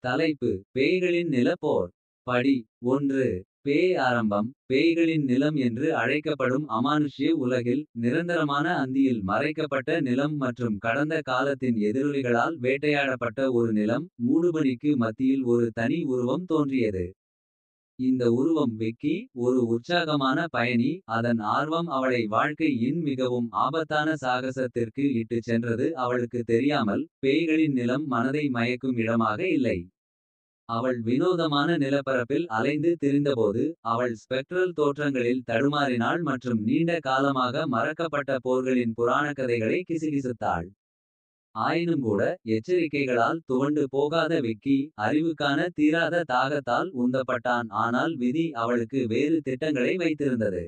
தலைப்பு: பேய்களின் நில போர். படி 1. பேய் ஆரம்பம். பேய்களின் நிலம் என்று அழைக்கப்படும் அமானுஷ்ய உலகில் நிரந்தரமான அந்தியில் மறைக்கப்பட்ட நிலம் மற்றும் கடந்த காலத்தின் எதிரொலிகளால் வேட்டையாடப்பட்ட ஒரு நிலம். மூடுபனிக்கு மத்தியில் ஒரு தனி உருவம் தோன்றியது. இந்த உருவம் விக்கி, ஒரு உற்சாகமான பயணி. அதன் ஆர்வம் அவளை வாழ்க்கையின் மிகவும் ஆபத்தான சாகசத்திற்கு இட்டுச் சென்றது. அவளுக்கு தெரியாமல், பேய்களின் நிலம் மனதை மயக்கும் இடமாக இல்லை. அவள் வினோதமான நிலப்பரப்பில் அலைந்து திரிந்தபோது. அவள் ஸ்பெக்ட்ரல் தோற்றங்களில் தடுமாறினாள் மற்றும் நீண்ட காலமாக மறக்கப்பட்ட போர்களின் புராணக்கதைகளை கிசுகிசுத்தாள். ஆயினும்கூட, எச்சரிக்கைகளால் துவண்டு போகாத விக்கி. அறிவுக்கான தீராத தாகத்தால் உந்தப்பட்டான். ஆனால் விதி அவளுக்கு வேறு திட்டங்களை வைத்திருந்தது.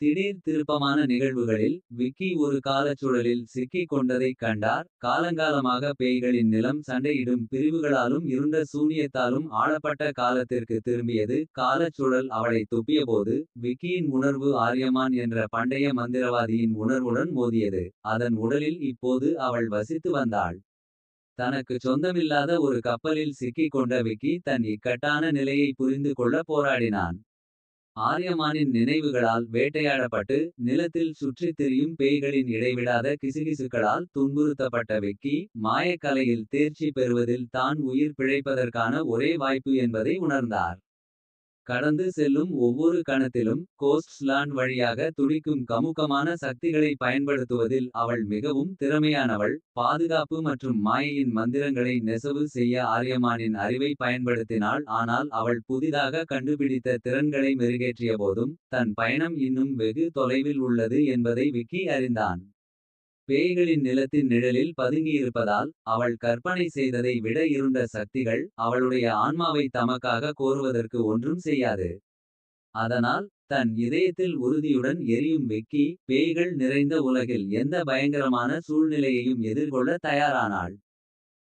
திடீர் திருப்பமான நிகழ்வுகளில் விக்கி ஒரு காலச்சுழலில் சிக்கிக் கொண்டதைக் கண்டார். காலங்காலமாக பேய்களின் நிலம் சண்டையிடும் பிரிவுகளாலும் இருண்ட சூனியத்தாலும் ஆளப்பட்ட காலத்திற்கு திரும்பியது. காலச்சுழல் அவளைத் துப்பியபோது, விக்கியின் உணர்வு ஆரியமான் என்ற பண்டைய மந்திரவாதியின் உணர்வுடன் மோதியது. அதன் உடலில் இப்போது அவள் வசித்து வந்தாள். தனக்குச் சொந்தமில்லாத ஒரு கப்பலில் சிக்கிக் கொண்ட விக்கி தன் இக்கட்டான நிலையை புரிந்து கொள்ள போராடினான். ஆரியமானின் நினைவுகளால் வேட்டையாடப்பட்டு. நிலத்தில் சுற்றித் திரியும் பேய்களின் இடைவிடாத கிசுகிசுக்களால் துன்புறுத்தப்பட்ட விக்கி. மாயக்கலையில் தேர்ச்சி பெறுவதில் தான் உயிர் பிழைப்பதற்கான ஒரே வாய்ப்பு என்பதை உணர்ந்தார். கடந்து செல்லும் ஒவ்வொரு கணத்திலும், கோஸ்ட்ஸ் லாண்ட் வழியாக துடிக்கும் கமுகமான சக்திகளை பயன்படுத்துவதில் அவள் மிகவும் திறமையானவள். பாதுகாப்பு மற்றும் மாயையின் மந்திரங்களை நெசவு செய்ய ஆரியமானின் அறிவை பயன்படுத்தினாள். ஆனால் அவள் புதிதாக கண்டுபிடித்த திறன்களை மெருகேற்றியபோதும். தன் பயணம் இன்னும் வெகு தொலைவில் உள்ளது என்பதை விக்கி அறிந்தான். பேய்களின் நிலத்தின் நிழலில் பதுங்கியிருப்பதால். அவள் கற்பனை செய்ததை விட இருண்ட சக்திகள். அவளுடைய ஆன்மாவை தமக்காக கோருவதற்கு ஒன்றும் செய்யாது. அதனால், தன் இதயத்தில் உறுதியுடன் எரியும் விக்கி. பேய்கள் நிறைந்த உலகில் எந்த பயங்கரமான சூழ்நிலையையும் எதிர்கொள்ள தயாரானாள்.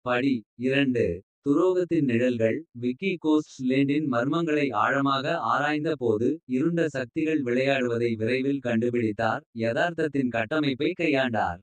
படி 2. துரோகத்தின் நிழல்கள். விக்கி கோஸ்ட்ஸ் லேண்டின் மர்மங்களை ஆழமாக ஆராய்ந்த போது. இருண்ட சக்திகள் விளையாடுவதை விரைவில் கண்டுபிடித்தார். யதார்த்தத்தின் கட்டமைப்பை கையாண்டார்.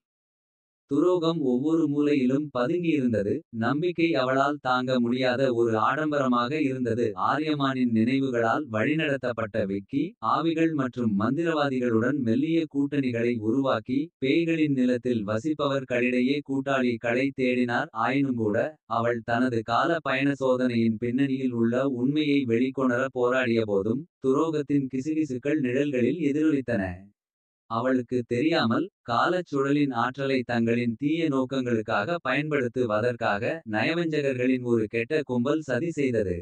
துரோகம் ஒவ்வொரு மூலையிலும் பதுங்கியிருந்தது. நம்பிக்கை அவளால் தாங்க முடியாத ஒரு ஆடம்பரமாக இருந்தது. ஆரியமானின் நினைவுகளால் வழிநடத்தப்பட்ட விக்கி. ஆவிகள் மற்றும் மந்திரவாதிகளுடன் மெல்லிய கூட்டணிகளை உருவாக்கி. பேய்களின் நிலத்தில் வசிப்பவர்களிடையே கூட்டாளிகளை தேடினார். ஆயினும்கூட, அவள் தனது கால பயண சோதனையின் பின்னணியில் உள்ள உண்மையை வெளிக்கொணர போராடியபோதும். துரோகத்தின் கிசுகிசுக்கள் நிழல்களில் எதிரொலித்தன. அவளுக்கு தெரியாமல், காலச்சுழலின் ஆற்றலை தங்களின் தீய நோக்கங்களுக்காக பயன்படுத்துவதற்காக. நயவஞ்சகர்களின் ஒரு கெட்ட கும்பல் சதி செய்தது.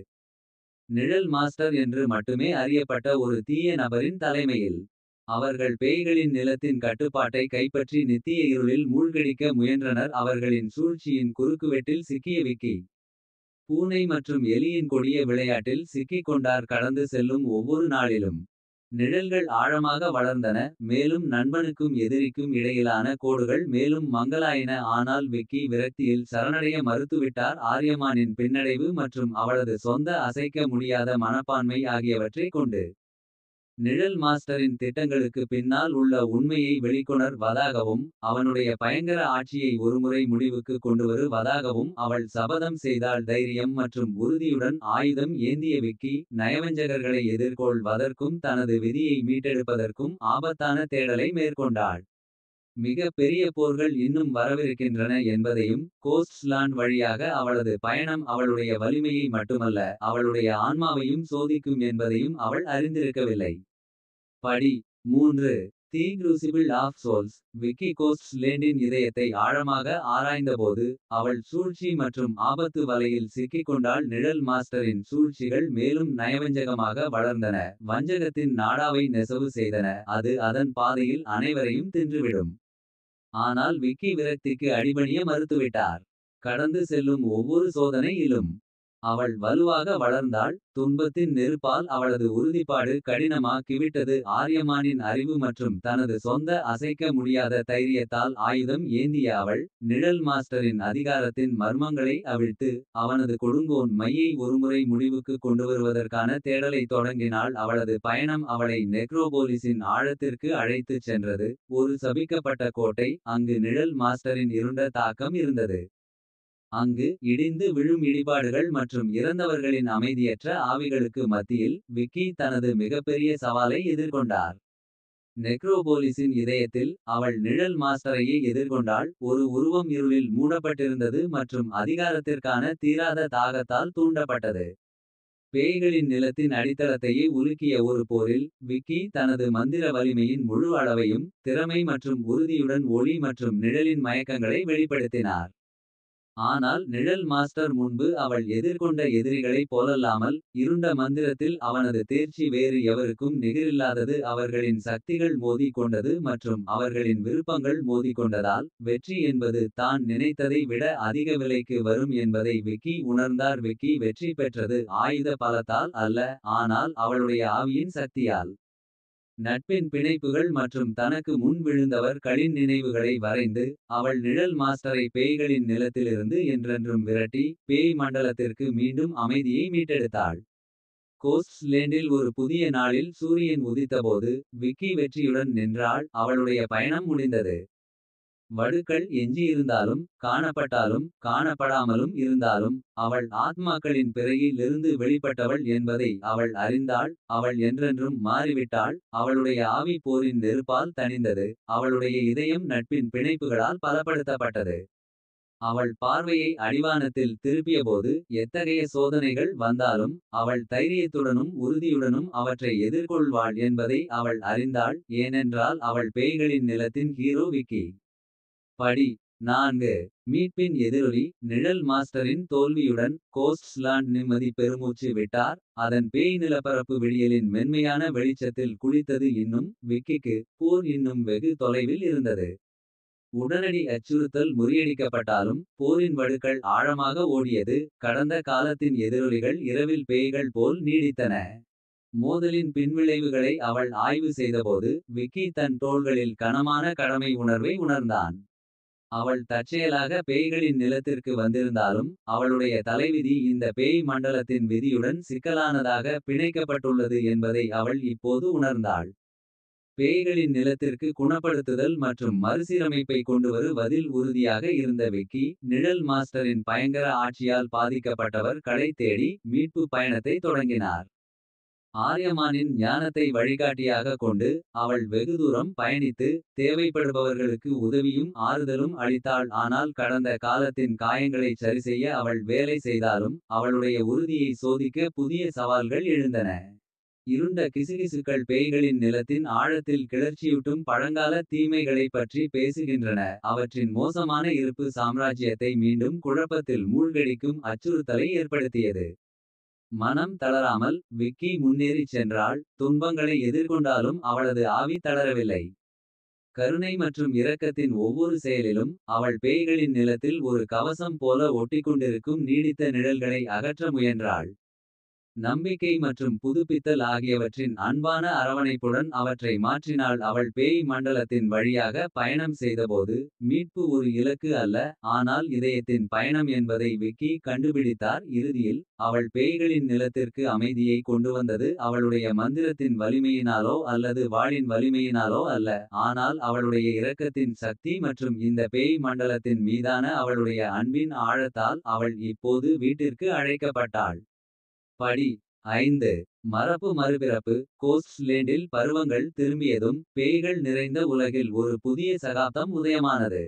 நிழல் மாஸ்டர் என்று மட்டுமே அறியப்பட்ட ஒரு தீய நபரின் தலைமையில். அவர்கள் பேய்களின் நிலத்தின் கட்டுப்பாட்டை கைப்பற்றி நித்திய இருளில் மூழ்கடிக்க முயன்றனர். அவர்களின் சூழ்ச்சியின் குறுக்குவெட்டில் சிக்கிய விக்கி. பூனை மற்றும் எலியின் கொடிய விளையாட்டில் சிக்கிக் கொண்டார். கடந்து செல்லும் ஒவ்வொரு நாளிலும். நிழல்கள் ஆழமாக வளர்ந்தன. மேலும் நண்பனுக்கும் எதிரிக்கும் இடையிலான கோடுகள் மேலும் மங்கலாயின. ஆனால் விக்கி விரக்தியில் சரணடைய மறுத்துவிட்டார். ஆரியமானின் பின்னடைவு மற்றும் அவளது சொந்த அசைக்க முடியாத மனப்பான்மை ஆகியவற்றைக் கொண்டு. நிழல் மாஸ்டரின் திட்டங்களுக்கு பின்னால் உள்ள உண்மையை வெளிக்கொணர் வதாகவும். அவனுடைய பயங்கர ஆட்சியை ஒருமுறை முடிவுக்கு கொண்டுவருவதாகவும் அவள் சபதம் செய்தாள். தைரியம் மற்றும் உறுதியுடன் ஆயுதம் ஏந்திய விக்கி. நயவஞ்சகர்களை எதிர்கொள்வதற்கும் தனது விதியை மீட்டெடுப்பதற்கும் ஆபத்தான தேடலை மேற்கொண்டாள். மிக பெரிய போர்கள் இன்னும் வரவிருக்கின்றன என்பதையும். கோஸ்ட்ஸ் லாண்ட் வழியாக அவளது பயணம் அவளுடைய வலிமையை மட்டுமல்ல. அவளுடைய ஆன்மாவையும் சோதிக்கும் என்பதையும் அவள் அறிந்திருக்கவில்லை. படி 3. The crucible of souls. Vicky ghosts லேண்டின் இதயத்தை ஆழமாக ஆராய்ந்தபோது. அவள் சூழ்ச்சி மற்றும் ஆபத்து வலையில் சிக்கிக்கொண்டாள். நிழல் மாஸ்டரின் சூழ்ச்சிகள் மேலும் நயவஞ்சகமாக வளர்ந்தன. வஞ்சகத்தின் நாடாவை நெசவு செய்தன. அது அதன் பாதையில் அனைவரையும் தின்றுவிடும். ஆனால் விக்கி விரக்திக்கு அடிபணிய மறுத்துவிட்டார். கடந்து செல்லும் ஒவ்வொரு சோதனையிலும். அவள் வலுவாக வளர்ந்தாள். துன்பத்தின் நெருப்பால் அவளது உறுதிப்பாடு கடினமாகிவிட்டது. ஆரியமானின் அறிவு மற்றும் தனது சொந்த அசைக்க முடியாத தைரியத்தால் ஆயுதம் ஏந்திய அவள். நிழல் மாஸ்டரின் அதிகாரத்தின் மர்மங்களை அவிழ்த்து. அவனது கொடுங்கோன் மையை ஒருமுறை முடிவுக்கு கொண்டுவருவதற்கான தேடலை தொடங்கினாள். அவளது பயணம் அவளை நெக்ரோபோலிஸின் ஆழத்திற்கு அழைத்துச் சென்றது. ஒரு சபிக்கப்பட்ட கோட்டை. அங்கு நிழல் மாஸ்டரின் இருண்ட தாக்கம் இருந்தது. அங்கு இடிந்து விழும் இடிபாடுகள் மற்றும் இறந்தவர்களின் அமைதியற்ற ஆவிகளுக்கு மத்தியில் விக்கி தனது மிகப்பெரிய சவாலை எதிர்கொண்டார். நெக்ரோபோலிஸின் இதயத்தில் அவள் நிழல் மாஸ்டரையே எதிர்கொண்டாள். ஒரு உருவம் இருளில் மூடப்பட்டிருந்தது மற்றும் அதிகாரத்திற்கான தீராத தாகத்தால் தூண்டப்பட்டது. பேய்களின் நிலத்தின் அடித்தளத்தையே உலுக்கிய ஒரு போரில் விக்கி தனது மந்திர வலிமையின் முழு அளவையும் திறமை மற்றும் உறுதியுடன் ஒளி மற்றும் நிழலின் மயக்கங்களை வெளிப்படுத்தினார். ஆனால் நிழல் மாஸ்டர் முன்பு அவள் எதிர்கொண்ட எதிரிகளைப் போலல்லாமல். இருண்ட மந்திரத்தில் அவனது தேர்ச்சி வேறு எவருக்கும் நிகரில்லாதது. அவர்களின் சக்திகள் மோதிக் கொண்டது மற்றும் அவர்களின் விருப்பங்கள் மோதிக்கொண்டதால். வெற்றி என்பது தான் நினைத்ததை விட அதிக விலைக்கு வரும் என்பதை விக்கி உணர்ந்தார். விக்கி வெற்றி பெற்றது ஆயுத பலத்தால் அல்ல, ஆனால் அவளுடைய ஆவியின் சக்தியால். நட்பின் பிணைப்புகள் மற்றும் தனக்கு முன் விழுந்தவர்களின் நினைவுகளை வரைந்து. அவள் நிழல் மாஸ்டரை பேய்களின் நிலத்திலிருந்து என்றென்றும் விரட்டி. பேய் மண்டலத்திற்கு மீண்டும் அமைதியை மீட்டெடுத்தாள். கோஸ்ட்ஸ் லேண்டில் ஒரு புதிய நாளில் சூரியன் உதித்தபோது. விக்கி வெற்றியுடன் நின்றாள், அவளுடைய பயணம் முடிந்தது. வடுக்கள் எஞ்சியிருந்தாலும் காணப்பட்டாலும் காணப்படாமலும் இருந்தாலும். அவள் ஆத்மாக்களின் பிறையில் இருந்து வெளிப்பட்டவள் என்பதை அவள் அறிந்தாள். அவள் என்றென்றும் மாறிவிட்டாள். அவளுடைய ஆவி போரின் நெருப்பால் தணிந்தது. அவளுடைய இதயம் நட்பின் பிணைப்புகளால் பலப்படுத்தப்பட்டது. அவள் பார்வையை அடிவானத்தில் திருப்பியபோது. எத்தகைய சோதனைகள் வந்தாலும் அவள் தைரியத்துடனும் உறுதியுடனும் அவற்றை எதிர்கொள்வாள் என்பதை அவள் அறிந்தாள். ஏனென்றால் அவள் பேய்களின் நிலத்தின் ஹீரோ விக்கி. படி 4. மீட்பின் எதிரொலி. நிழல் மாஸ்டரின் தோல்வியுடன் கோஸ்ட்ஸ் லாண்ட் நிம்மதி பெருமூச்சு விட்டார். அதன் பேய் நிலப்பரப்பு விடியலின் மென்மையான வெளிச்சத்தில் குளித்தது. இன்னும் விக்கிக்கு போர் இன்னும் வெகு தொலைவில் இருந்தது. உடனடி அச்சுறுத்தல் முறியடிக்கப்பட்டாலும் போரின் வடுக்கள் ஆழமாக ஓடியது. கடந்த காலத்தின் எதிரொலிகள் இரவில் பேய்கள் போல் நீடித்தன. மோதலின் பின்விளைவுகளை அவள் ஆய்வு செய்தபோது. விக்கி தன் தோள்களில் கனமான கடமை உணர்வை உணர்ந்தான். அவள் தற்செயலாக பேய்களின் நிலத்திற்கு வந்திருந்தாலும். அவளுடைய தலைவிதி இந்த பேய் மண்டலத்தின் விதியுடன் சிக்கலானதாக பிணைக்கப்பட்டுள்ளது என்பதை அவள் இப்போது உணர்ந்தாள். பேய்களின் நிலத்திற்கு குணப்படுத்துதல் மற்றும் மறுசீரமைப்பை கொண்டுவருவதில் உறுதியாக இருந்த விக்கி. நிழல் மாஸ்டரின் பயங்கர ஆட்சியால் பாதிக்கப்பட்டவர்களை தேடி மீட்பு பயணத்தை தொடங்கினார். ஆரியமானின் ஞானத்தை வழிகாட்டியாக கொண்டு. அவள் வெகு தூரம் பயணித்து தேவைப்படுபவர்களுக்கு உதவியும் ஆறுதலும் அளித்தாள். ஆனால் கடந்த காலத்தின் காயங்களைச் சரிசெய்ய அவள் வேலை செய்தாலும். அவளுடைய உறுதியை சோதிக்க புதிய சவால்கள் எழுந்தன. இருண்ட கிசுகிசுக்கள் பேய்களின் நிலத்தின் ஆழத்தில் கிளர்ச்சியூட்டும் பழங்கால தீமைகளைப் பற்றி பேசுகின்றன. அவற்றின் மோசமான இருப்பு சாம்ராஜ்யத்தை மீண்டும் குழப்பத்தில் மூழ்கடிக்கும் அச்சுறுத்தலை ஏற்படுத்தியது. மனம் தளராமல் விக்கி முன்னேறிச் சென்றாள். துன்பங்களை எதிர்கொண்டாலும் அவளது ஆவி தளரவில்லை. கருணை மற்றும் இரக்கத்தின் ஒவ்வொரு செயலிலும். அவள் பேய்களின் நிலத்தில் ஒரு கவசம் போல ஒட்டிக்கொண்டிருக்கும் நீடித்த நிழல்களை அகற்ற முயன்றாள். நம்பிக்கை மற்றும் புதுப்பித்தல் ஆகியவற்றின் அன்பான அரவணைப்புடன் அவற்றை மாற்றினாள். அவள் பேய் மண்டலத்தின் வழியாக பயணம் செய்தபோது. மீட்பு ஒரு இலக்கு அல்ல, ஆனால் இதயத்தின் பயணம் என்பதை விக்கி கண்டுபிடித்தார். இறுதியில் அவள் பேய்களின் நிலத்திற்கு அமைதியை கொண்டுவந்தது. அவளுடைய மந்திரத்தின் வலிமையினாலோ அல்லது வாளின் வலிமையினாலோ அல்ல. ஆனால் அவளுடைய இரக்கத்தின் சக்தி மற்றும் இந்த பேய் மண்டலத்தின் மீதான அவளுடைய அன்பின் ஆழத்தால். அவள் இப்போது வீட்டிற்கு அழைக்கப்பட்டாள். படி 5. மரபு மறுபிறப்பு. கோஸ்ட்ஸ் லேண்டில் பருவங்கள் திரும்பியதும். பேய்கள் நிறைந்த உலகில் ஒரு புதிய சகாப்தம் உதயமானது.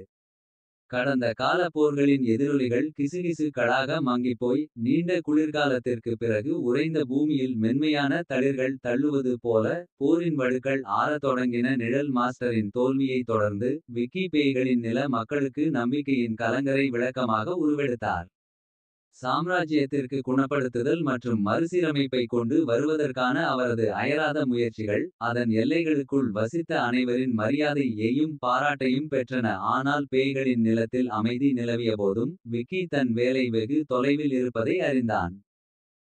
கடந்த கால போர்களின் எதிரொலிகள் கிசுகிசுக்களாக மங்கிப்போய். நீண்ட குளிர்காலத்திற்கு பிறகு உறைந்த பூமியில் மென்மையான தளிர்கள் தள்ளுவது போல. போரின் வடுக்கள் ஆறத் தொடங்கின. நிழல் மாஸ்டரின் தோல்வியை தொடர்ந்து. விக்கி பேய்களின் நில மக்களுக்கு நம்பிக்கையின் கலங்கரை விளக்கமாக உருவெடுத்தார். சாம்ராஜ்யத்திற்கு குணப்படுத்துதல் மற்றும் மறுசீரமைப்பை கொண்டு வருவதற்கான அவரது அயராத முயற்சிகள். அதன் எல்லைகளுக்குள் வசித்த அனைவரின் மரியாதையையும் பாராட்டையும் பெற்றன. ஆனால் பேய்களின் நிலத்தில் அமைதி நிலவியபோதும். விக்கி தன் வேலை வெகு தொலைவில் இருப்பதை அறிந்தான்.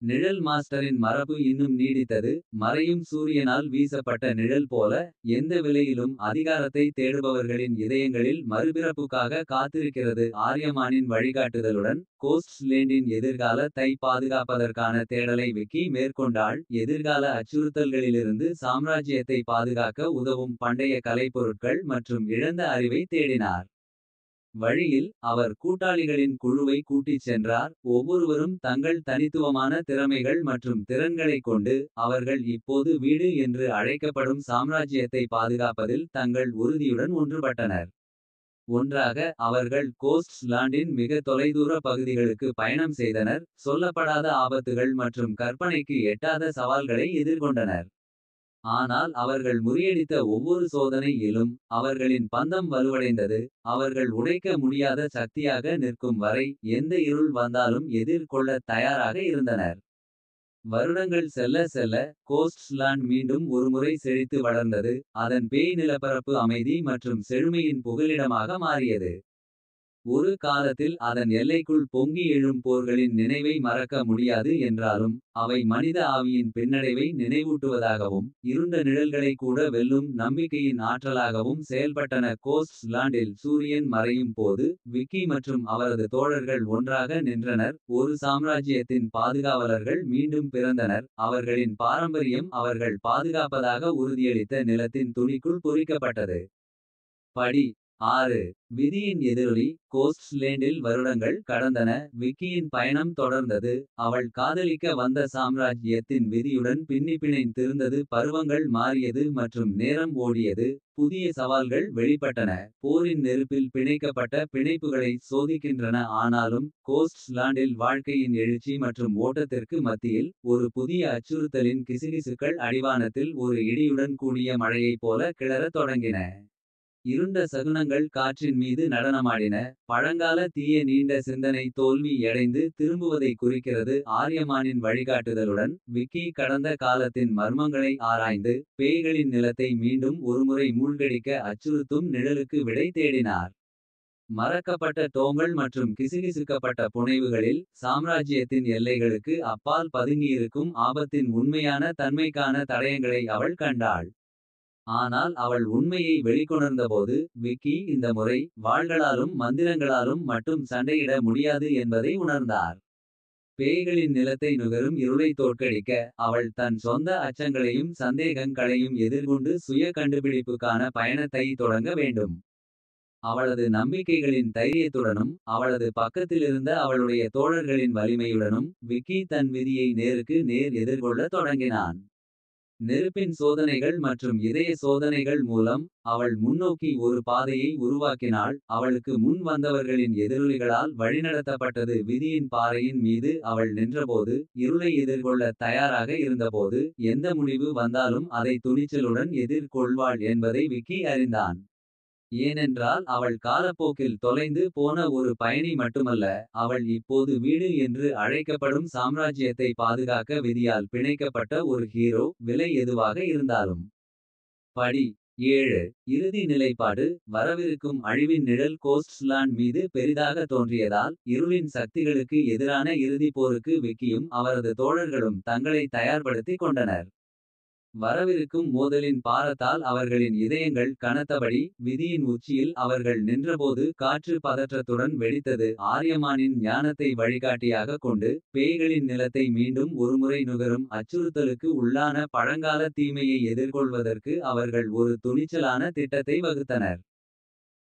நிழல் மாஸ்டரின் மரபு இன்னும் நீடித்தது. மறையும் சூரியனால் வீசப்பட்ட நிழல் போல. எந்த விலையிலும் அதிகாரத்தை தேடுபவர்களின் இதயங்களில் மறுபிறப்புக்காக காத்திருக்கிறது. ஆரியமானின் வழிகாட்டுதலுடன் கோஸ்ட்ஸ் லேண்டின் எதிர்காலத்தை பாதுகாப்பதற்கான தேடலை விக்கி மேற்கொண்டாள். எதிர்கால அச்சுறுத்தல்களிலிருந்து சாம்ராஜ்யத்தை பாதுகாக்க உதவும் பண்டைய கலைப்பொருட்கள் மற்றும் இழந்த அறிவை தேடினார். வழியில் அவர் கூட்டாளிகளின் குழுவை கூட்டிச் சென்றார். ஒவ்வொருவரும் தங்கள் தனித்துவமான திறமைகள் மற்றும் திறன்களைக் கொண்டு. அவர்கள் இப்போது வீடு என்று அழைக்கப்படும் சாம்ராஜ்யத்தை பாதுகாப்பதில் தங்கள் உறுதியுடன் ஒன்றுபட்டனர். ஒன்றாக அவர்கள் கோஸ்ட்ஸ் லாண்டின் மிக தொலைதூர பகுதிகளுக்கு பயணம் செய்தனர். சொல்லப்படாத ஆபத்துகள் மற்றும் கற்பனைக்கு எட்டாத சவால்களை எதிர்கொண்டனர். ஆனால் அவர்கள் முறியடித்த ஒவ்வொரு சோதனையிலும் அவர்களின் பந்தம் வலுவடைந்தது. அவர்கள் உடைக்க முடியாத சக்தியாக நிற்கும் வரை எந்த இருள் வந்தாலும் எதிர்கொள்ள தயாராக இருந்தனர். வருடங்கள் செல்ல செல்ல கோஸ்ட்ஸ் லாண்ட் மீண்டும் ஒருமுறை செழித்து வளர்ந்தது. அதன் பேய் நிலப்பரப்பு அமைதி மற்றும் செழுமையின் புகலிடமாக மாறியது. ஒரு காலத்தில் அதன் எல்லைக்குள் பொங்கி எழும் போர்களின் நினைவை மறக்க முடியாது என்றாலும். அவை மனித ஆவியின் பின்னடைவை நினைவூட்டுவதாகவும். இருண்ட நிழல்களை கூட வெல்லும் நம்பிக்கையின் ஆற்றலாகவும் செயல்பட்டன. கோஸ்ட்ஸ் லாண்டில் சூரியன் மறையும் போது விக்கி மற்றும் அவரது தோழர்கள் ஒன்றாக நின்றனர். ஒரு சாம்ராஜ்யத்தின் பாதுகாவலர்கள் மீண்டும் பிறந்தனர். அவர்களின் பாரம்பரியம் அவர்கள் பாதுகாப்பதாக உறுதியளித்த நிலத்தின் துணிக்குள் பொறிக்கப்பட்டது. படி 6. விதியின் எதிரொலி கோஸ்ட்ஸ் லேண்டில் வருடங்கள் கடந்தன. விக்கியின் பயணம் தொடர்ந்தது. அவள் காதலிக்க வந்த சாம்ராஜ்யத்தின் விதியுடன் பின்னிப்பிணைந்திருந்தது. பருவங்கள் மாறியது மற்றும் நேரம் ஓடியது. புதிய சவால்கள் வெளிப்பட்டன. போரின் நெருப்பில் பிணைக்கப்பட்ட பிணைப்புகளை சோதிக்கின்றன. ஆனாலும் கோஸ்ட்ஸ் லாண்டில் வாழ்க்கையின் எழுச்சி மற்றும் ஓட்டத்திற்கு மத்தியில். ஒரு புதிய அச்சுறுத்தலின் கிசுகிசுக்கள் அடிவானத்தில் ஒரு இடியுடன் கூடிய மழையைப் போல கிளறத் தொடங்கின. இருண்ட சகுனங்கள் காற்றின் மீது நடனமாடின. பழங்கால தீய நீண்ட சிந்தனை தோல்வி அடைந்து திரும்புவதை குறிக்கிறது. ஆரியமானின் வழிகாட்டுதலுடன் விக்கி கடந்த காலத்தின் மர்மங்களை ஆராய்ந்து. பேய்களின் நிலத்தை மீண்டும் ஒருமுறை மூழ்கடிக்க அச்சுறுத்தும் நிழலுக்கு விடை தேடினார். மறக்கப்பட்ட டோங்கள் மற்றும் கிசுகிசுக்கப்பட்ட புனைவுகளில். சாம்ராஜ்யத்தின் எல்லைகளுக்கு அப்பால் பதுங்கியிருக்கும் ஆபத்தின் உண்மையான தன்மைக்கான தடயங்களை அவள் கண்டாள். ஆனால் அவள் உண்மையை வெளிக்கொணர்ந்தபோது விக்கி இந்த முறை வாள்களாலும் மந்திரங்களாலும் மட்டும் சண்டையிட முடியாது என்பதை உணர்ந்தார். பேய்களின் நிலத்தை நுகரும் இருளை தோற்கடிக்க. அவள் தன் சொந்த அச்சங்களையும் சந்தேகங்களையும் எதிர்கொண்டு சுய கண்டுபிடிப்புக்கான பயணத்தை தொடங்க வேண்டும். அவளது நம்பிக்கைகளின் தைரியத்துடனும் அவளது பக்கத்திலிருந்த அவளுடைய தோழர்களின் வலிமையுடனும். விக்கி தன் விதியை நேருக்கு நேர் எதிர்கொள்ள தொடங்கினான். நெருப்பின் சோதனைகள் மற்றும் இதய சோதனைகள் மூலம். அவள் முன்னோக்கி ஒரு பாதையை உருவாக்கினாள். அவளுக்கு முன் வந்தவர்களின் எதிரொலிகளால் வழிநடத்தப்பட்டது. விதியின் பாறையின் மீது அவள் நின்றபோது. இருளை எதிர்கொள்ள தயாராக இருந்தபோது. எந்த முடிவு வந்தாலும் அதை துணிச்சலுடன் எதிர்கொள்வாள் என்பதை விக்கி அறிந்தான். ஏனென்றால் அவள் காலப்போக்கில் தொலைந்து போன ஒரு பயணி மட்டுமல்ல. அவள் இப்போது வீடு என்று அழைக்கப்படும் சாம்ராஜ்யத்தை பாதுகாக்க விதியால் பிணைக்கப்பட்ட ஒரு ஹீரோ. விலை எதுவாக இருந்தாலும். படி 7. இறுதி நிலைப்பாடு வரவிருக்கும் அழிவின் நிழல் கோஸ்ட்ஸ் லாண்ட் மீது பெரிதாக தோன்றியதால். இருளின் சக்திகளுக்கு எதிரான இறுதிப் போருக்கு விக்கியும் அவரது தோழர்களும் தங்களை தயார்படுத்திக் கொண்டனர். வரவிருக்கும் மோதலின் பாரத்தால் அவர்களின் இதயங்கள் கனத்தபடி. விதியின் உச்சியில் அவர்கள் நின்றபோது காற்று பதற்றத்துடன் வெடித்தது. ஆரியமானின் ஞானத்தை வழிகாட்டியாக கொண்டு. பேய்களின் நிலத்தை மீண்டும் ஒருமுறை நுகரும் அச்சுறுத்தலுக்கு உள்ளான பழங்கால தீமையை எதிர்கொள்வதற்கு. அவர்கள் ஒரு துணிச்சலான திட்டத்தை வகுத்தனர்.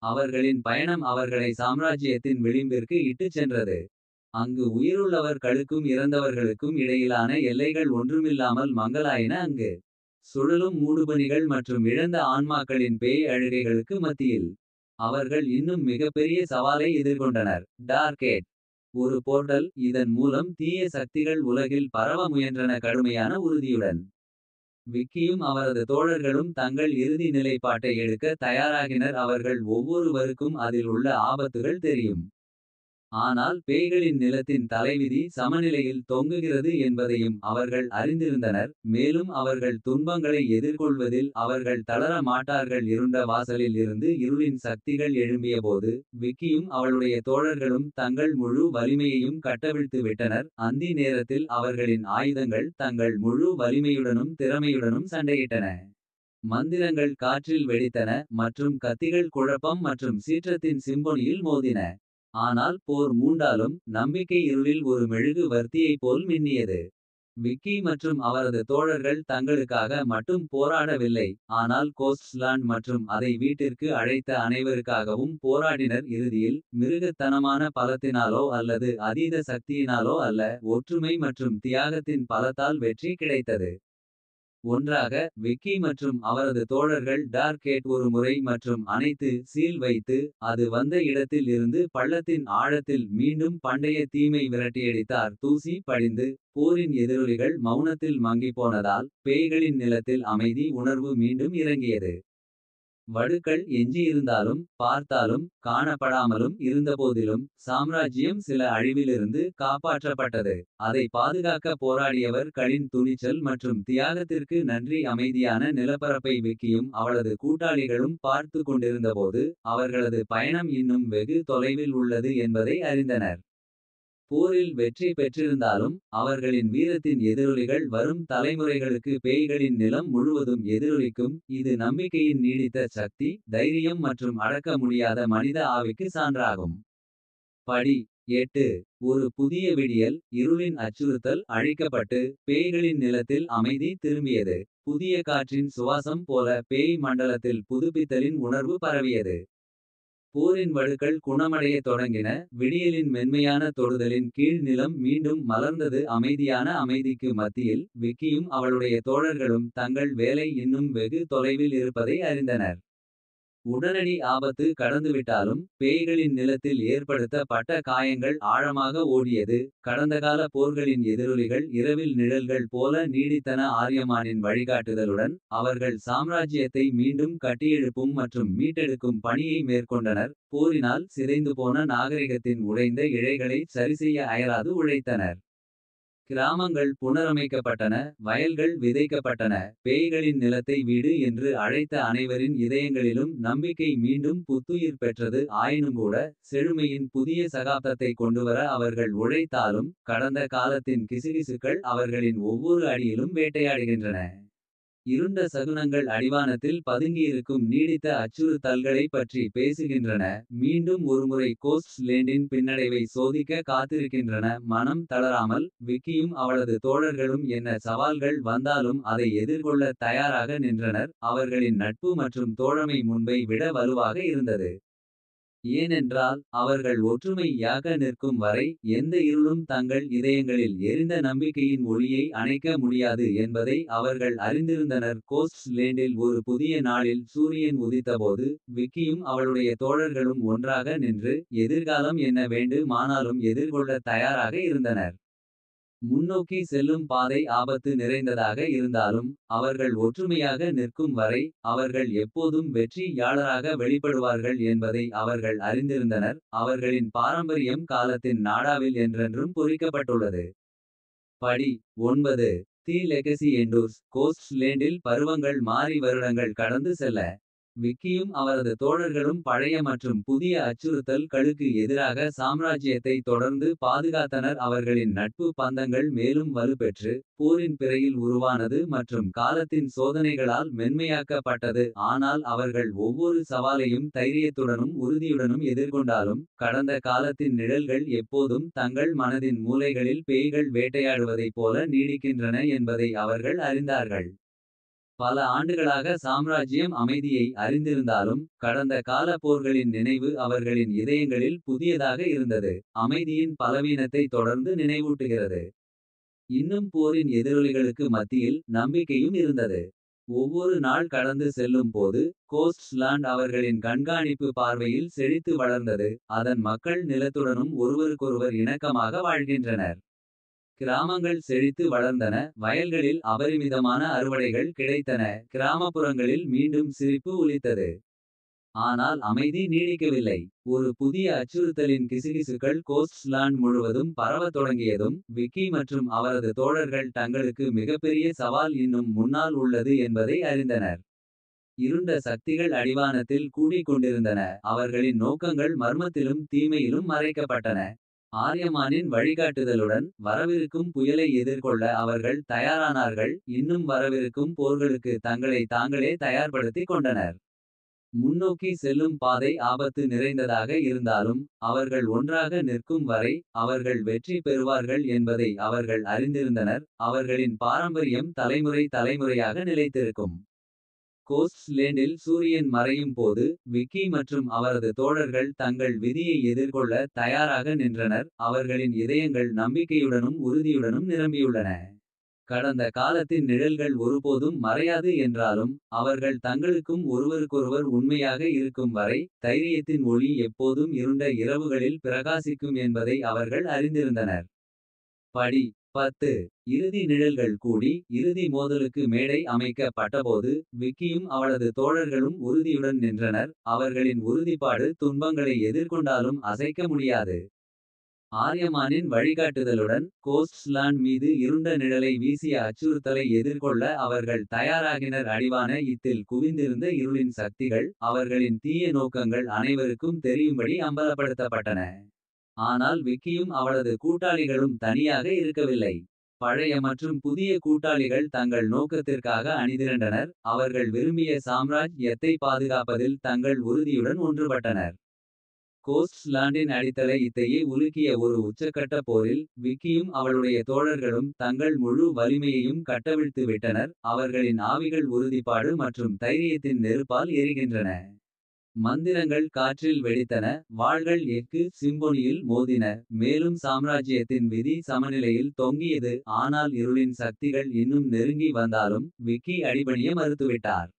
அவர்களின் பயணம் அவர்களை சாம்ராஜ்யத்தின் விளிம்பிற்கு இட்டுச் சென்றது. அங்கு உயிருள்ளவர்களுக்கும் இறந்தவர்களுக்கும் இடையிலான எல்லைகள் ஒன்றுமில்லாமல் மங்கலாயின. அங்கு சுழலும் மூடுபனிகள் மற்றும் இழந்த ஆன்மாக்களின் பேய் அழுகைகளுக்கு மத்தியில். அவர்கள் இன்னும் மிகப்பெரிய சவாலை எதிர்கொண்டனர். டார்கேட் ஒரு போர்ட்டல். இதன் மூலம் தீய சக்திகள் உலகில் பரவ முயன்றன கடுமையான உறுதியுடன். விக்கியும் அவரது தோழர்களும் தங்கள் இறுதி நிலைப்பாட்டை எடுக்க தயாராகினர். அவர்கள் ஒவ்வொருவருக்கும் அதில் உள்ள ஆபத்துகள் தெரியும். ஆனால் பேய்களின் நிலத்தின் தலைவிதி சமநிலையில் தொங்குகிறது என்பதையும் அவர்கள் அறிந்திருந்தனர். மேலும் அவர்கள் துன்பங்களை எதிர்கொள்வதில் அவர்கள் தளர மாட்டார்கள். இருண்ட வாசலில் இருந்து இருளின் சக்திகள் எழும்பியபோது. விக்கியும் அவளுடைய தோழர்களும் தங்கள் முழு வலிமையையும் கட்டவிழ்த்து விட்டனர். அந்தி நேரத்தில் அவர்களின் ஆயுதங்கள் தங்கள் முழு வலிமையுடனும் திறமையுடனும் சண்டையிட்டன. மந்திரங்கள் காற்றில் வெடித்தன மற்றும் கத்திகள் குழப்பம் மற்றும் சீற்றத்தின் சிம்பொனியில் மோதின. ஆனால் போர் மூண்டாலும் நம்பிக்கை இருளில் ஒரு மெழுகு வர்த்தியைப் போல் மின்னியது. விக்கி மற்றும் அவரது தோழர்கள் தங்களுக்காக மட்டும் போராடவில்லை. ஆனால் கோஸ்ட்ஸ்லாண்ட் மற்றும் அதை வீட்டிற்கு அழைத்த அனைவருக்காகவும் போராடினர். இறுதியில் மிருகத்தனமான பலத்தினாலோ அல்லது அதீத சக்தியினாலோ அல்ல. ஒற்றுமை மற்றும் தியாகத்தின் பலத்தால் வெற்றி கிடைத்தது. ஒன்றாக விக்கி மற்றும் அவரது தோழர்கள் டார்க் கேட் ஒரு முறை மற்றும் அனைத்து சீல் வைத்து. அது வந்த இடத்தில் இருந்து பள்ளத்தின் ஆழத்தில் மீண்டும் பண்டைய தீமை விரட்டியடித்தார். தூசி படிந்து போரின் எதிரொலிகள் மௌனத்தில் மங்கிப்போனதால். பேய்களின் நிலத்தில் அமைதி உணர்வு மீண்டும் இறங்கியது. வடுக்கள் எஞ்சியிருந்தாலும் பார்த்தாலும் காணப்படாமலும் இருந்தபோதிலும். சாம்ராஜ்யம் சில அழிவிலிருந்து காப்பாற்றப்பட்டது. அதை பாதுகாக்க போராடியவர் களின் துணிச்சல் மற்றும் தியாகத்திற்கு நன்றி. அமைதியான நிலப்பரப்பை விக்கியும் அவளது கூட்டாளிகளும் பார்த்து கொண்டிருந்தபோது. அவர்களது பயணம் இன்னும் வெகு தொலைவில் உள்ளது என்பதை அறிந்தனர். போரில் வெற்றி பெற்றிருந்தாலும் அவர்களின் வீரத்தின் எதிரொலிகள் வரும் தலைமுறைகளுக்கு. பேய்களின் நிலம் முழுவதும் எதிரொலிக்கும். இது நம்பிக்கையின் நீடித்த சக்தி தைரியம் மற்றும் அடக்க முடியாத மனித ஆவிக்கு சான்றாகும். படி 8 ஒரு புதிய விடியல். இருளின் அச்சுறுத்தல் அழிக்கப்பட்டு. பேய்களின் நிலத்தில் அமைதி திரும்பியது. புதிய காற்றின் சுவாசம் போல பேய் மண்டலத்தில் புதுப்பித்தலின் உணர்வு பரவியது. போரின் வடுக்கள் குணமடைய தொடங்கின. விடியலின் மென்மையான தொடுதலின் கீழ் நிலம் மீண்டும் மலர்ந்தது. அமைதியான அமைதிக்கு மத்தியில் விக்கியும் அவளுடைய தோழர்களும். தங்கள் வேலை இன்னும் வெகு தொலைவில் இருப்பதை அறிந்தனர். உடனடி ஆபத்து கடந்துவிட்டாலும் பேய்களின் நிலத்தில் ஏற்படுத்த பட்ட காயங்கள் ஆழமாக ஓடியது. கடந்தகால போர்களின் எதிரொலிகள் இரவில் நிழல்கள் போல நீடித்தன. ஆரியமானின் வழிகாட்டுதலுடன் அவர்கள் சாம்ராஜ்யத்தை மீண்டும் கட்டியெழுப்பும் மற்றும் மீட்டெடுக்கும் பணியை மேற்கொண்டனர். போரினால் சிதைந்து போன நாகரிகத்தின் உடைந்த இழைகளை சரிசெய்ய அயராது உழைத்தனர். கிராமங்கள் புனரமைக்கப்பட்டன. வயல்கள் விதைக்கப்பட்டன. பேய்களின் நிலத்தை வீடு என்று அழைத்த அனைவரின் இதயங்களிலும் நம்பிக்கை மீண்டும் புத்துயிர் பெற்றது. ஆயினும்கூட செழுமையின் புதிய சகாப்தத்தை கொண்டுவர அவர்கள் உழைத்தாலும். கடந்த காலத்தின் கிசுகிசுக்கள் அவர்களின் ஒவ்வொரு அடியிலும் வேட்டையாடுகின்றன. இருண்ட சகுனங்கள் அடிவானத்தில் பதுங்கியிருக்கும் நீடித்த அச்சுறுத்தல்களைப் பற்றி பேசுகின்றன. மீண்டும் ஒருமுறை கோஸ்ட்ஸ் லேண்டின் பின்னடைவை சோதிக்க காத்திருக்கின்றன. மனம் தளராமல் விக்கியும் அவளது தோழர்களும் என்ன சவால்கள் வந்தாலும் அதை எதிர்கொள்ள தயாராக நின்றனர். அவர்களின் நட்பு மற்றும் தோழமை முன்பை விட வலுவாக இருந்தது. ஏனென்றால் அவர்கள் ஒற்றுமையாக நிற்கும் வரை. எந்த இருளும் தங்கள் இதயங்களில் எரிந்த நம்பிக்கையின் ஒளியை அணைக்க முடியாது என்பதை அவர்கள் அறிந்திருந்தனர். கோஸ்ட்ஸ் லேண்டில் ஒரு புதிய நாளில் சூரியன் உதித்தபோது. விக்கியும் அவளுடைய தோழர்களும் ஒன்றாக நின்று. எதிர்காலம் என்ன வேண்டுமானாலும் எதிர்கொள்ள தயாராக இருந்தனர். முன்னோக்கி செல்லும் பாதை ஆபத்து நிறைந்ததாக இருந்தாலும். அவர்கள் ஒற்றுமையாக நிற்கும் வரை. அவர்கள் எப்போதும் வெற்றியாளராக வெளிப்படுவார்கள் என்பதை அவர்கள் அறிந்திருந்தனர். அவர்களின் பாரம்பரியம் காலத்தின் நாடாவில் என்றென்றும் பொறிக்கப்பட்டுள்ளது. படி 9 தி லெகசி எண்டூர்ஸ். கோஸ்ட்ஸ் லேண்டில் பருவங்கள் மாறி வருடங்கள் கடந்து செல்ல. விக்கியும் அவரது தோழர்களும் பழைய மற்றும் புதிய அச்சுறுத்தல் களுக்கு எதிராக சாம்ராஜ்யத்தை தொடர்ந்து பாதுகாத்தனர். அவர்களின் நட்பு பந்தங்கள் மேலும் வலுப்பெற்று. போரின் பிறையில் உருவானது மற்றும் காலத்தின் சோதனைகளால் மென்மையாக்கப்பட்டது. ஆனால் அவர்கள் ஒவ்வொரு சவாலையும் தைரியத்துடனும் உறுதியுடனும் எதிர்கொண்டாலும். கடந்த காலத்தின் நிழல்கள் எப்போதும் தங்கள் மனதின் மூலைகளில் பேய்கள் வேட்டையாடுவதைப் போல நீடிக்கின்றன என்பதை அவர்கள் அறிந்தார்கள். பல ஆண்டுகளாக சாம்ராஜ்யம் அமைதியை அறிந்திருந்தாலும். கடந்த கால போர்களின் நினைவு அவர்களின் இதயங்களில் புதியதாக இருந்தது. அமைதியின் பலவீனத்தை தொடர்ந்து நினைவூட்டுகிறது. இன்னும் போரின் எதிரொலிகளுக்கு மத்தியில் நம்பிக்கையும் இருந்தது. ஒவ்வொரு நாள் கடந்து செல்லும் போது. கோஸ்ட்ஸ் லாண்ட் அவர்களின் கண்காணிப்பு பார்வையில் செழித்து வளர்ந்தது. அதன் மக்கள் நிலத்துடனும் ஒருவருக்கொருவர் இணக்கமாக வாழ்கின்றனர். கிராமங்கள் செழித்து வளர்ந்தன. வயல்களில் அபரிமிதமான அறுவடைகள் கிடைத்தன. கிராமப்புறங்களில் மீண்டும் சிரிப்பு ஒலித்தது. ஆனால் அமைதி நீடிக்கவில்லை. ஒரு புதிய அச்சுறுத்தலின் கிசுகிசுக்கள் கோஸ்ட்ஸ் லாண்ட் முழுவதும் பரவத் தொடங்கியதும். விக்கி மற்றும் அவரது தோழர்கள் தங்களுக்கு மிகப்பெரிய சவால் இன்னும் முன்னால் உள்ளது என்பதை அறிந்தனர். இருண்ட சக்திகள் அடிவானத்தில் கூடிக் கொண்டிருந்தன. அவர்களின் நோக்கங்கள் மர்மத்திலும் தீமையிலும் மறைக்கப்பட்டன. ஆரியமானின் வழிகாட்டுதலுடன் வரவிருக்கும் புயலை எதிர்கொள்ள அவர்கள் தயாரானார்கள். இன்னும் வரவிருக்கும் போர்களுக்கு தங்களை தாங்களே தயார்படுத்திக் கொண்டனர். முன்னோக்கி செல்லும் பாதை ஆபத்து நிறைந்ததாக இருந்தாலும். அவர்கள் ஒன்றாக நிற்கும் வரை அவர்கள் வெற்றி பெறுவார்கள் என்பதை அவர்கள் அறிந்திருந்தனர். அவர்களின் பாரம்பரியம் தலைமுறை தலைமுறையாக நிலைத்திருக்கும். கோஸ்ட்ஸ் லேண்டில் சூரியன் மறையும் போது. விக்கி மற்றும் அவரது தோழர்கள் தங்கள் விதியை எதிர்கொள்ள தயாராக நின்றனர். அவர்களின் இதயங்கள் நம்பிக்கையுடனும் உறுதியுடனும் நிரம்பியுள்ளன. கடந்த காலத்தின் நிழல்கள் ஒருபோதும் மறையாது என்றாலும். அவர்கள் தங்களுக்கும் ஒருவருக்கொருவர் உண்மையாக இருக்கும் வரை. தைரியத்தின் ஒளி எப்போதும் இருண்ட இரவுகளில் பிரகாசிக்கும் என்பதை அவர்கள் அறிந்திருந்தனர். படி 10 இறுதி நிழல்கள் கூடி. இறுதி மோதலுக்கு மேடை அமைக்க பட்டபோது. விக்கியும் அவளது தோழர்களும் உறுதியுடன் நின்றனர். அவர்களின் உறுதிப்பாடு துன்பங்களை எதிர்கொண்டாலும் அசைக்க முடியாது. ஆர்யமானின் வழிகாட்டுதலுடன் கோஸ்ட்ஸ் லாண்ட் மீது இருண்ட நிழலை வீசிய அச்சுறுத்தலை எதிர்கொள்ள அவர்கள் தயாராகினர். அடிவான இத்தில் குவிந்திருந்த இருளின் சக்திகள். அவர்களின் தீய நோக்கங்கள் அனைவருக்கும் தெரியும்படி அம்பலப்படுத்தப்பட்டன. ஆனால் விக்கியும் அவளது கூட்டாளிகளும் தனியாக இருக்கவில்லை. பழைய மற்றும் புதிய கூட்டாளிகள் தங்கள் நோக்கத்திற்காக அணிதிரண்டனர். அவர்கள் விரும்பிய சாம்ராஜ்யத்தை பாதுகாப்பதில் தங்கள் உறுதியுடன் ஒன்றுபட்டனர். கோஸ்ட்ஸ் லாண்டின் அடித்தளை இத்தையே உலுக்கிய ஒரு உச்சக்கட்ட போரில். விக்கியும் அவளுடைய தோழர்களும் தங்கள் முழு வலிமையையும் கட்டவிழ்த்து விட்டனர். அவர்களின் ஆவிகள் உறுதிப்பாடு மற்றும் தைரியத்தின் நெருப்பால் எரிகின்றன. மந்திரங்கள் காற்றில் வெடித்தன. வாள்கள் எஃகு சிம்பொனியில் மோதின. மேலும் சாம்ராஜ்யத்தின் விதி சமநிலையில் தொங்கியது. ஆனால் இருளின் சக்திகள் இன்னும் நெருங்கி வந்தாலும். விக்கி அடிபணிய மறுத்துவிட்டார்.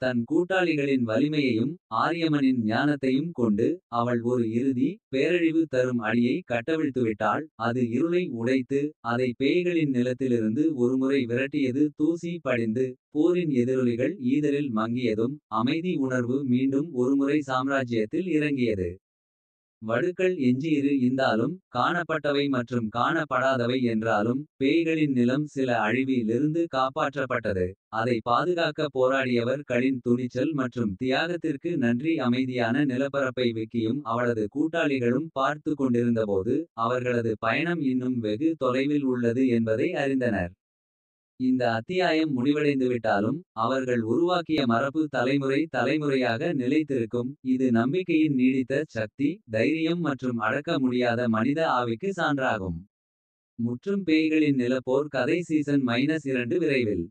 தன் கூட்டாளிகளின் வலிமையையும் ஆரியமனின் ஞானத்தையும் கொண்டு. அவள் ஒரு இறுதி பேரழிவு தரும் அடியை கட்டவிழ்த்துவிட்டாள். அது இருளை உடைத்து அதை பேய்களின் நிலத்திலிருந்து ஒருமுறை விரட்டியது. தூசி படிந்து போரின் எதிரொலிகள் ஈதலில் மங்கியதும். அமைதி உணர்வு மீண்டும் ஒருமுறை சாம்ராஜ்யத்தில் இறங்கியது. வடுக்கள் எஞ்சியிரு இந்தாலும் காணப்பட்டவை மற்றும் காணப்படாதவை என்றாலும். பேய்களின் நிலம் சில அழிவிலிருந்து காப்பாற்றப்பட்டது. அதை பாதுகாக்க போராடியவர் களின் துணிச்சல் மற்றும் தியாகத்திற்கு நன்றி. அமைதியான நிலப்பரப்பை விக்கியும் அவளது கூட்டாளிகளும் பார்த்து கொண்டிருந்தபோது. அவர்களது பயணம் இன்னும் வெகு தொலைவில் உள்ளது என்பதை அறிந்தனர். இந்த அத்தியாயம் முடிவடைந்துவிட்டாலும். அவர்கள் உருவாக்கிய மரபு தலைமுறை தலைமுறையாக நிலைத்திருக்கும். இது நம்பிக்கையின் நீடித்த சக்தி. தைரியம் மற்றும் அடக்க முடியாத மனித ஆவிக்கு சான்றாகும். முற்றும் பேய்களின் நிலப்போர் கதை சீசன் -2 விரைவில்.